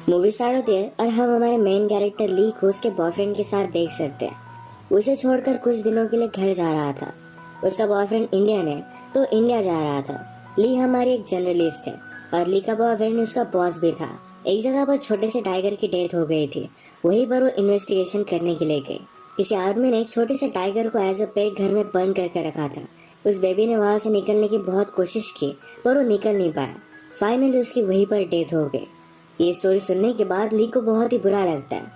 Movie start होती है और हम हमारे मेन कैरेक्टर ली को उसके बॉयफ्रेंड के साथ देख सकते हैं। उसे छोड़कर कुछ दिनों के लिए घर जा रहा था। उसका बॉयफ्रेंड इंडियन है तो इंडिया जा रहा था। ली हमारी एक जर्नलिस्ट है और ली का बॉयफ्रेंड उसका बॉस भी था। एक जगह पर छोटे से टाइगर की डेथ हो गई थी। वहीं पर वो इन्वेस्टिगेशन करने के लिए गए। किसी आदमी ने एक छोटे से टाइगर को एज अ पेट घर में बंद करके रखा था। उस बेबी ने वहां से निकलने की बहुत कोशिश की पर वो निकल नहीं पाया। फाइनली उसकी वहीं पर डेथ हो गई। ये स्टोरी सुनने के बाद ली को बहुत ही बुरा लगता है।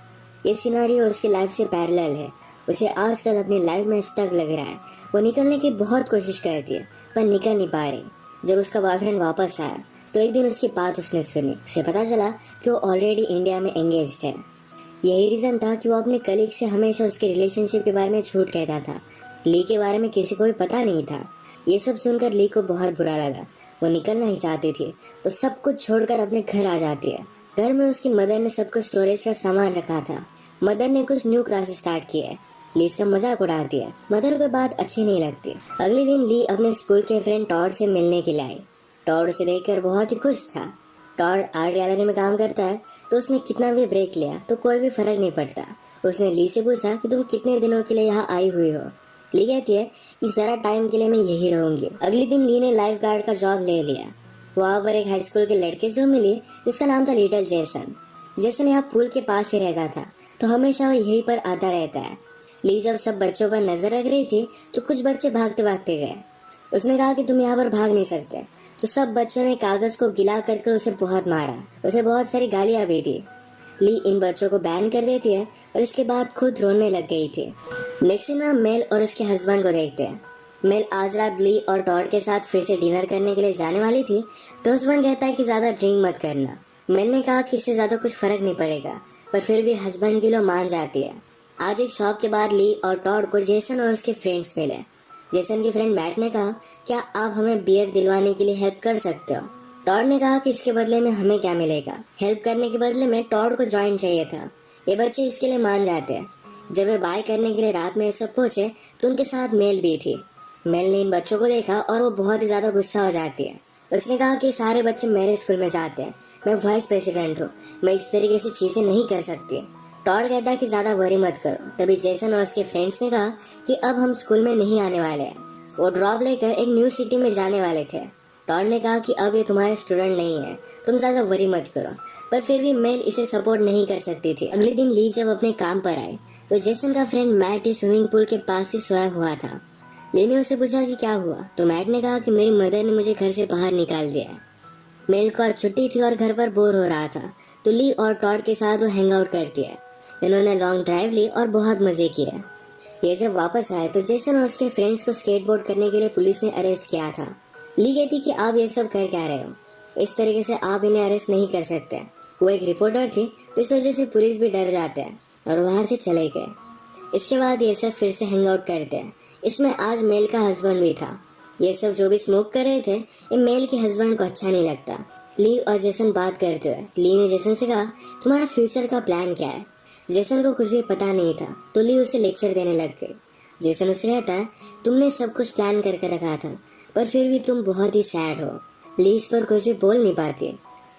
ये सिनारियो उसकी लाइफ से पैरेलल है। उसे आजकल अपनी लाइफ में स्टक लग रहा है। वो निकलने की बहुत कोशिश करती है पर निकल नहीं पा रही। जब उसका बॉयफ्रेंड वापस आया तो एक दिन उसकी बात उसने सुनी। उसे पता चला कि वो ऑलरेडी इंडिया में एंगेज्ड है। यही रीजन था कि वो अपने कलीग से हमेशा उसके रिलेशनशिप के बारे में झूठ कहता था। ली के बारे में किसी को भी पता नहीं था। ये सब सुनकर ली को बहुत बुरा लगा। वो निकलना ही चाहती थी तो सब कुछ छोड़कर अपने घर आ जाती है। घर में उसकी मदर ने सब कुछ स्टोरेज का सामान रखा था। मदर ने कुछ न्यू क्लासेस स्टार्ट किए है। ली इसका मजाक उड़ाती है। मदर को बात अच्छी नहीं लगती। अगले दिन ली अपने स्कूल के फ्रेंड टॉड से मिलने के लिए आई। टॉड उसे देखकर बहुत ही खुश था। टॉड आर्ट गैलरी में काम करता है तो उसने कितना भी ब्रेक लिया तो कोई भी फर्क नहीं पड़ता। उसने ली से पूछा कि तुम कितने दिनों के लिए यहाँ आई हुई हो। ली कहती है कि जरा टाइम के लिए मैं यही रहूंगी। अगले दिन ली ने लाइफ गार्ड का जॉब ले लिया। वहाँ पर एक हाई स्कूल के लड़के से मिली जिसका नाम था लिटिल जेसन। जेसन यहाँ पुल के पास ही रहता था तो हमेशा वो यहीं पर आता रहता है। ली जब सब बच्चों पर नजर रख रही थी तो कुछ बच्चे भागते भागते गए। उसने कहा कि तुम यहाँ पर भाग नहीं सकते। तो सब बच्चों ने कागज को गिला कर उसे बहुत मारा। उसे बहुत सारी गालियां भी दी। ली इन बच्चों को बैन कर देती है और इसके बाद खुद रोने लग गई थी। नेक्स्ट दिन हम मेल और उसके हस्बैंड को देखते हैं। मेल आज रात ली और टॉड के साथ फिर से डिनर करने के लिए जाने वाली थी तो हस्बैंड कहता है कि ज्यादा ड्रिंक मत करना। मेल ने कहा कि इससे ज्यादा कुछ फर्क नहीं पड़ेगा पर फिर भी हस्बैंड की लो मान जाती है। आज एक शॉप के बाहर ली और टॉड को जेसन और उसके फ्रेंड्स मिले। जेसन के फ्रेंड मैट ने कहा क्या आप हमें बियर दिलवाने के लिए हेल्प कर सकते हो। टॉड ने कहा कि इसके बदले में हमें क्या मिलेगा। हेल्प करने के बदले में टॉड को जॉइंट चाहिए था। ये बच्चे इसके लिए मान जाते हैं। जब वे बाय करने के लिए रात में सब पहुंचे तो उनके साथ मेल भी थी। मेल ने इन बच्चों को देखा और वो बहुत ही ज्यादा गुस्सा हो जाती है। उसने कहा कि सारे बच्चे मेरे स्कूल में जाते हैं। मैं वाइस प्रेसिडेंट हूँ। मैं इस तरीके से चीजें नहीं कर सकती। टॉड कहता है कि ज्यादा वरी मत करो। तभी जेसन और उसके फ्रेंड्स ने कहा कि अब हम स्कूल में नहीं आने वाले हैं। वो ड्रॉप लेकर एक न्यू सिटी में जाने वाले थे। टॉड ने कहा कि अब ये तुम्हारे स्टूडेंट नहीं है, तुम ज्यादा वरी मत करो। पर फिर भी मेल इसे सपोर्ट नहीं कर सकती थी। अगले दिन ली जब अपने काम पर आए तो जेसन का फ्रेंड मैट स्विमिंग पूल के पास ही सोया हुआ था। ली ने उससे पूछा कि क्या हुआ तो मैट ने कहा कि मेरी मदर ने मुझे घर से बाहर निकाल दिया। मेल को आज छुट्टी थी और घर पर बोर हो रहा था तो ली और टॉड के साथ वो हैंग आउट करती है। इन्होंने लॉन्ग ड्राइव ली और बहुत मजे किए। ये जब वापस आए तो जेसन और उसके फ्रेंड्स को स्केटबोर्ड करने के लिए पुलिस ने अरेस्ट किया था। ली कहती कि आप ये सब कर क्या रहे हो, इस तरीके से आप इन्हें अरेस्ट नहीं कर सकते। वो एक रिपोर्टर थी तो इस वजह से पुलिस भी डर जाते हैं और वहां से चले गए। इसके बाद ये सब फिर से हैंग आउट करते हैं। इसमें आज मेल का हस्बैंड भी था। ये सब जो भी स्मोक कर रहे थे ये मेल के हस्बैंड को अच्छा नहीं लगता। ली और जेसन बात करते हुए ली ने जेसन से कहा तुम्हारा फ्यूचर का प्लान क्या है। जेसन को कुछ भी पता नहीं था तो ली उसे लेक्चर देने लग गई। जेसन उससे कहता है तुमने सब कुछ प्लान करके रखा था पर फिर भी तुम बहुत ही सैड हो। ली इस पर कुछ भी बोल नहीं पाती।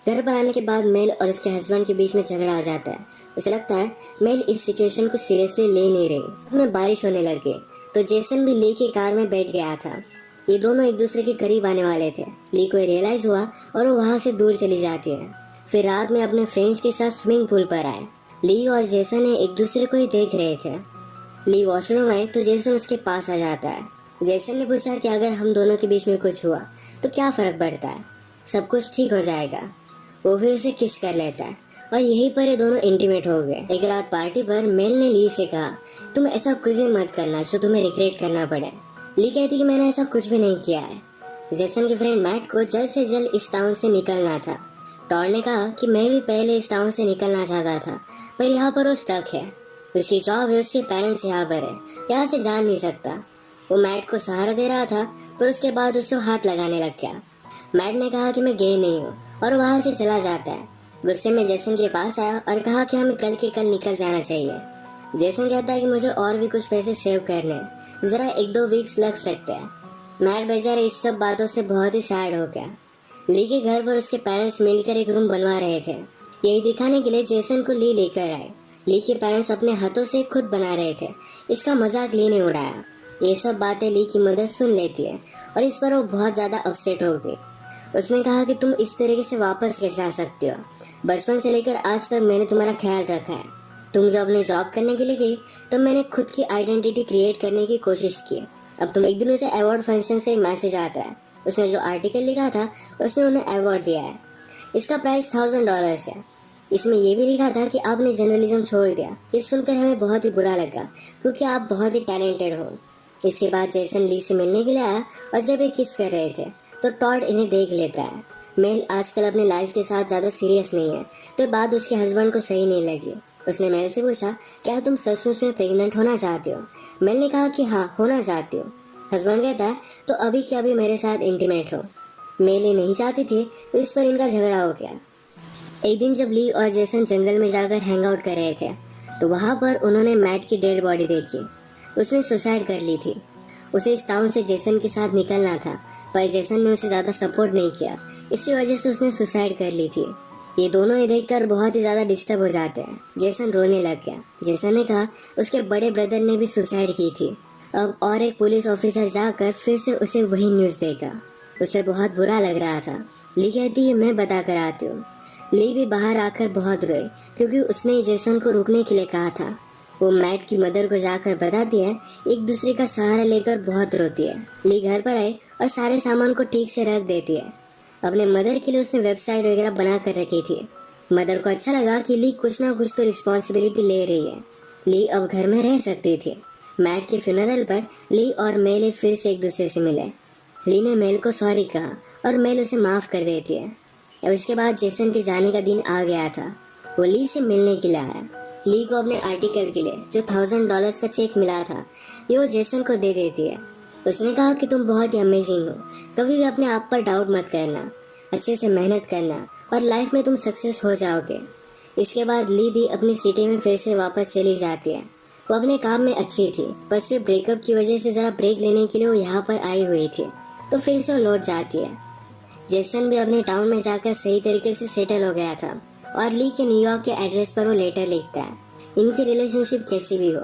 घर पर आने के बाद मेल और उसके हस्बैंड के बीच में झगड़ा आ जाता है। उसे लगता है मेल इस सिचुएशन को सीरियसली ले नहीं रही। में बारिश होने लग गई तो जेसन भी ली की कार में बैठ गया था। ये दोनों एक दूसरे के करीब आने वाले थे। ली को रियलाइज हुआ और वो वहाँ से दूर चली जाती है। फिर रात में अपने फ्रेंड्स के साथ स्विमिंग पूल पर आए। ली और जेसन एक दूसरे को ही देख रहे थे। ली वॉशरूम आए तो जेसन उसके पास आ जाता है। जेसन ने पूछा कि अगर हम दोनों के बीच में कुछ हुआ तो क्या फर्क पड़ता है, सब कुछ ठीक हो जाएगा। वो फिर उसे किस कर लेता है और यहीं पर ये दोनों इंटीमेट हो गए। एक रात पार्टी पर मेल ने ली से कहा तुम ऐसा कुछ भी मत करना जो तुम्हें रिग्रेट करना पड़े। ली कहती कि मैंने ऐसा कुछ भी नहीं किया है। जेसन के फ्रेंड मैट को जल्द से जल्द इस टाउन से निकलना था। टॉड ने कहा कि मैं भी पहले इस टाउन से निकलना चाहता था पर यहाँ पर वो स्टक है। उसकी जॉब है, उसके पेरेंट्स यहाँ पर है, यहाँ से जा नहीं सकता। वो मैट को सहारा दे रहा था पर उसके बाद उसे हाथ लगाने लग गया। मैट ने कहा कि मैं गे नहीं हूँ और वहाँ से चला जाता है। गुस्से में जेसन के पास आया और कहा कि हमें कल के कल निकल जाना चाहिए। जेसन कहता है कि मुझे और भी कुछ पैसे सेव करने हैं, जरा 1-2 वीक्स लग सकते हैं। मैट बेचारे इस सब बातों से बहुत ही सैड हो गया। ली के घर पर उसके पेरेंट्स मिलकर एक रूम बनवा रहे थे। यही दिखाने के लिए जेसन को ली लेकर आए। ली के पेरेंट्स अपने हाथों से खुद बना रहे थे। इसका मजाक ली ने उड़ाया। ये सब बातें ली की मदर सुन लेती है और इस पर वो बहुत ज्यादा अपसेट हो गई। उसने कहा कि तुम इस तरीके से वापस कैसे आ सकते हो? बचपन से लेकर आज तक मैंने तुम्हारा ख्याल रखा है। तुम जब अपने जॉब करने के लिए गई तब मैंने खुद की आइडेंटिटी क्रिएट करने की कोशिश की। अब तुम एक दिन उसे अवार्ड फंक्शन से मैसेज आता है। उसने जो आर्टिकल लिखा था उसने उन्हें अवार्ड दिया है। इसका प्राइस $1000 है। इसमें यह भी लिखा था कि आपने जर्नलिज्म छोड़ दिया। ये सुनकर हमें बहुत ही बुरा लगा क्योंकि आप बहुत ही टैलेंटेड हो। इसके बाद जेसन ली से मिलने के लिए आया और जब ये किस कर रहे थे तो टॉड इन्हें देख लेता है। मेल आजकल अपने लाइफ के साथ ज़्यादा सीरियस नहीं है तो बात उसके हस्बैंड को सही नहीं लगी। उसने मेल से पूछा, क्या तुम सचमुच में प्रेग्नेंट होना चाहती हो? मेल ने कहा कि हाँ, होना चाहती हूँ। हस्बैंड कहता है, तो अभी क्या अभी मेरे साथ इंटीमेट हो? मेल ये नहीं चाहती थी तो इस पर इनका झगड़ा हो गया। एक दिन जब ली और जेसन जंगल में जाकर हैंग आउट कर रहे थे तो वहाँ पर उन्होंने मैट की डेड बॉडी देखी। उसने सुसाइड कर ली थी। उसे इस टाउन से जेसन के साथ निकलना था पर जेसन ने उसे ज़्यादा सपोर्ट नहीं किया। इसी वजह से उसने सुसाइड कर ली थी। ये दोनों ये देखकर बहुत ही ज़्यादा डिस्टर्ब हो जाते हैं। जेसन रोने लग गया। जेसन ने कहा उसके बड़े ब्रदर ने भी सुसाइड की थी। अब और एक पुलिस ऑफिसर जाकर फिर से उसे वही न्यूज़ देगा। उसे बहुत बुरा लग रहा था। ली कहती है, मैं बता कर आती हूँ। ली भी बाहर आकर बहुत रोई क्योंकि उसने जेसन को रुकने के लिए कहा था। वो मैट की मदर को जाकर बताती है। एक दूसरे का सहारा लेकर बहुत रोती है। ली घर पर आई और सारे सामान को ठीक से रख देती है। अपने मदर के लिए उसने वेबसाइट वगैरह बना कर रखी थी। मदर को अच्छा लगा कि ली कुछ ना कुछ तो रिस्पॉन्सिबिलिटी ले रही है। ली अब घर में रह सकती थी। मैट के फ्यूनरल पर ली और मेल फिर से एक दूसरे से मिले। ली ने मेल को सॉरी कहा और मेल उसे माफ़ कर देती है। अब इसके बाद जेसन के जाने का दिन आ गया था। वो ली से मिलने के लिए आया। ली को अपने आर्टिकल के लिए जो $1000 का चेक मिला था ये वो जेसन को दे देती है। उसने कहा कि तुम बहुत ही अमेजिंग हो। कभी भी अपने आप पर डाउट मत करना, अच्छे से मेहनत करना और लाइफ में तुम सक्सेस हो जाओगे। इसके बाद ली भी अपनी सिटी में फिर से वापस चली जाती है। वो अपने काम में अच्छी थी, बस सिर्फ ब्रेकअप की वजह से ज़रा ब्रेक लेने के लिए वो यहाँ पर आई हुई थी तो फिर से वो लौट जाती है। जेसन भी अपने टाउन में जाकर सही तरीके से सेटल हो गया था और ली के न्यूयॉर्क के एड्रेस पर वो लेटर लिखता है। इनकी रिलेशनशिप कैसी भी हो